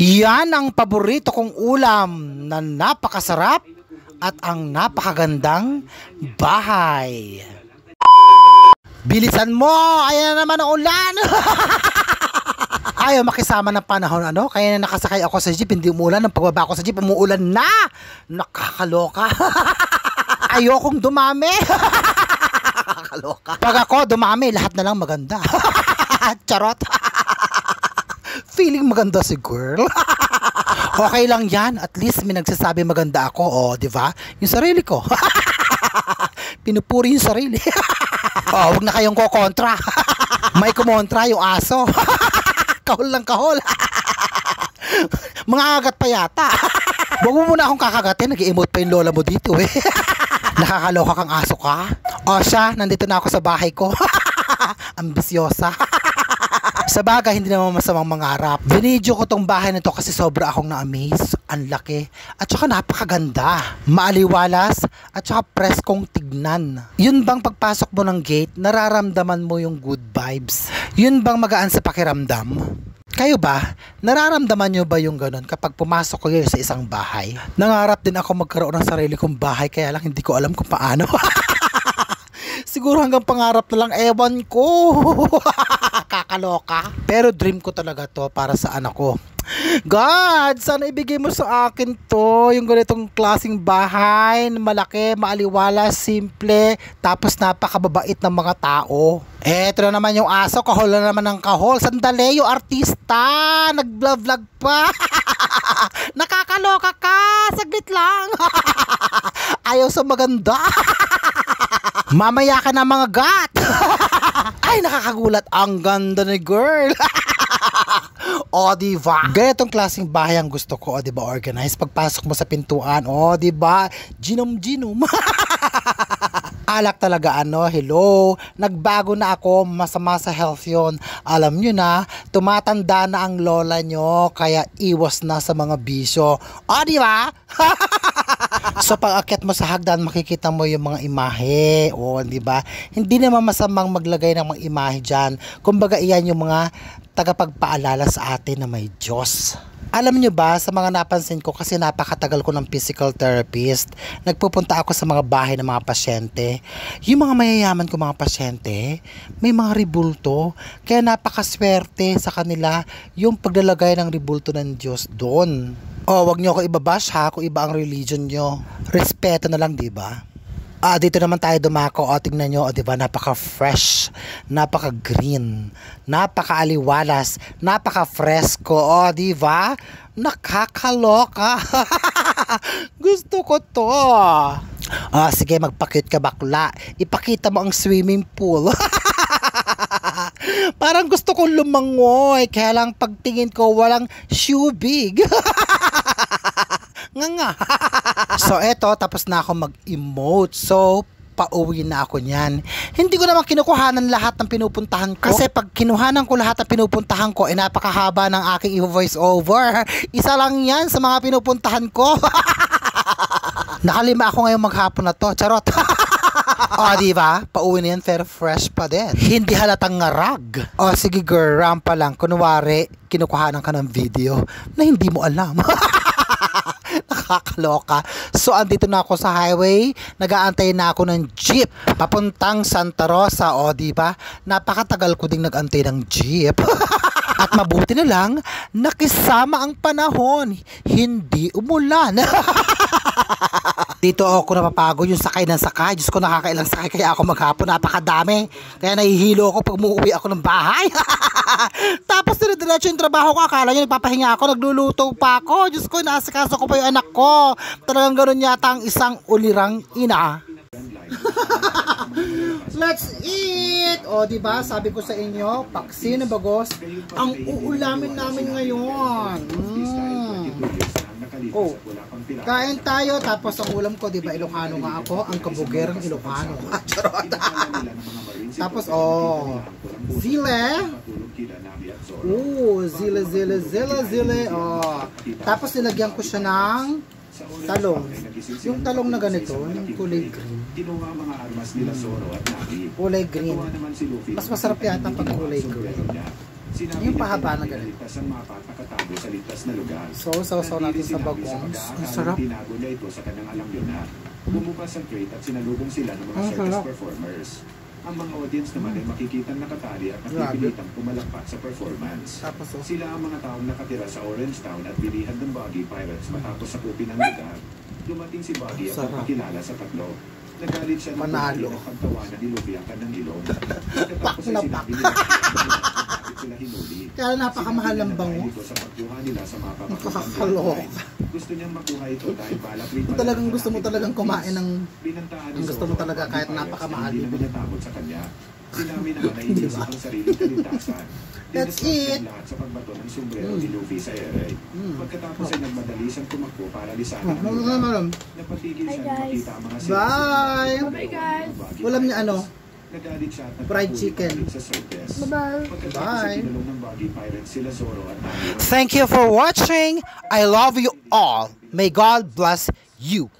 Yan ang paborito kong ulam na napakasarap at ang napakagandang bahay. Bilisan mo! Ayan na naman ang ulan! Ayaw makisama ng panahon, ano? Kaya na nakasakay ako sa jeep, hindi umuulan. Nang pagbaba ko sa jeep, umuulan na! Nakakaloka! Ayokong dumami! Nakakaloka! Pag ako dumami, lahat na lang maganda. Charot! Feeling maganda si girl. Okay lang yan. At least may nagsasabi maganda ako. O, di ba? Yung sarili ko. Pinupuri yung sarili. O, wag na kayong kokontra. May kumontra yung aso. Kahol lang kahol. Mga agat pa yata. Wag mo muna akong kakagatin. Nag-emote pa yung lola mo dito eh. Nakakaloka kang aso ka. O siya, nandito na ako sa bahay ko. Ambisyosa. Sa bagay, hindi naman masamang mangarap. Binidyo ko tong bahay na to kasi sobra akong na-amaze. Ang laki. At saka napakaganda. Maaliwalas. At saka preskong tignan. Yun bang pagpasok mo ng gate, nararamdaman mo yung good vibes? Yun bang magaan sa pakiramdam? Kayo ba? Nararamdaman nyo ba yung ganun kapag pumasok kayo sa isang bahay? Nangarap din ako magkaroon ng sarili kong bahay, kaya lang hindi ko alam kung paano. Siguro hanggang pangarap na lang, ewan ko. Kakaloka. Pero dream ko talaga to para sa anak ko. God, sana ibigay mo sa akin to, yung ganitong klaseng bahay, malaki, maaliwalas, simple, tapos napakababait ng mga tao. Eto na naman yung aso, kahol na naman ng kahol. Sandali, yung artista, nag-vlog pa. Nakakaloka ka, saglit lang. Ayaw sa maganda. Mamaya ka na mga gat. Ay, nakakagulat. Ang ganda ni girl. O, diba? Ganitong klaseng bahay ang gusto ko. O, diba? Organized. Pagpasok mo sa pintuan. O, diba? Ginom-ginom. Alak talaga, ano? Hello? Nagbago na ako. Masama sa health yun. Alam nyo na, tumatanda na ang lola nyo. Kaya iwas na sa mga bisyo. O, diba? So pag akyat mo sa hagdan, makikita mo yung mga imahe. O, di ba? Hindi naman masamang maglagay ng mga imahe diyan. Kumbaga iyan yung mga tagapagpaalala sa atin na may Diyos. Alam nyo ba, sa mga napansin ko, kasi napakatagal ko ng physical therapist, nagpupunta ako sa mga bahay ng mga pasyente. Yung mga mayayaman ko mga pasyente, may mga ribulto. Kaya napakaswerte sa kanila yung paglalagay ng ribulto ng Diyos doon. Oh, wag niyo ako ibabash ha kung iba ang religion nyo. Respeto na lang, di ba? Dito naman tayo dumako. O, tingnan nyo, o, di ba? Napaka-fresh, napaka-green, napaka-aliwalas, napaka-fresco. O, di ba? Nakakaloka. Gusto ko to. Sige, magpa-cute ka bakla. Ipakita mo ang swimming pool. Parang gusto kong lumangoy, kaya lang pagtingin ko walang shoe big. Nga. So eto, tapos na ako mag-emote. So pauwi na ako niyan. Hindi ko naman kinukuhanan lahat ng pinupuntahan ko. Kasi pag kinuhanan ko lahat ng pinupuntahan ko, napakahaba ng aking i-voice over. Isa lang yan sa mga pinupuntahan ko. Nakalima ako ngayong maghapon na to. Charot. O, diba? Pauwi na yan, pero fresh pa din. Hindi halatang ngarag. O, sige girl, rampa lang. Kunwari, kinukuhanan ka ng video na hindi mo alam. Nakakaloka. So, andito na ako sa highway. Nag-aantay na ako ng jeep. Papuntang Santa Rosa. O, diba? Napakatagal ko ding nag-antay ng jeep. At mabuti na lang, nakisama ang panahon. Hindi umulan. Dito ako napapagod yung sakay ng sakay. Diyos ko, nakakailang sakay kaya ako maghapon. Napakadami. Kaya nahihilo ako pag umuwi ako ng bahay. Tapos diretso yung trabaho ko. Akala nyo nagpapahinga ako. Nagluluto pa ako. Diyos ko, naasikaso ko pa yung anak ko. Talagang gano'n yata ang isang ulirang ina. Let's eat! O, diba? Sabi ko sa inyo, paksi na bagos. Ang uulamin namin ngayon. Oh, kain tayo. Tapos ang ulam ko, diba, Ilocano nga ako. Ang kabugerang Ilocano. Charot. Tapos, zile. Zile. Tapos nilagyan ko siya ng talong. Yung talong na ganito, yung kulay green. Kulay green. Mas masarap yata pag kulay green. Yung pahaba na ganito. Ligtas ang mapa at nakatago sa ligtas na lugar. So natin sa bagongs. Ang sarap. Tinago niya ito sa kanyang alam yun na. Bumukas ang crate at sinalubong sila ng mga circus performers. Ang mga audience naman ay makikitang nakatali at nakipilitang pumalakpak sa performance. Sila ang mga taong nakatira sa Orange Town at bilihan ng Buggy Pirates matapos sakupin ang lugar. Dumating si Buggy at nagpakilala sa tatlo. Nagalit siya ng pagtawanan ni Luffy ang kanyang ilong. Pagkatapos ay sinabi nila sila hinuli. Kaya napakamahal ng bango. Sa pagkuha nila sa mga Nakakalok. Gusto niyang makuha ito dahil balak rin kung talagang gusto mo talagang kumain ng gusto mo talaga kahit napakamahal. Hindi naman natakot sa kanya. Sinabi naman na inisip ang sariling kaligtasan. That's it. Lahat sa pagbato ng sombrero ni Luffy sa ere. Pagkatapos ay nagmadali siyang tumakbo para lisanan ang lugar. Napatigil siya nang makita ang mga bye! Bye guys! Ulam niya ano? Fried chicken. Bye-bye. Bye. Thank you for watching. I love you all. May God bless you.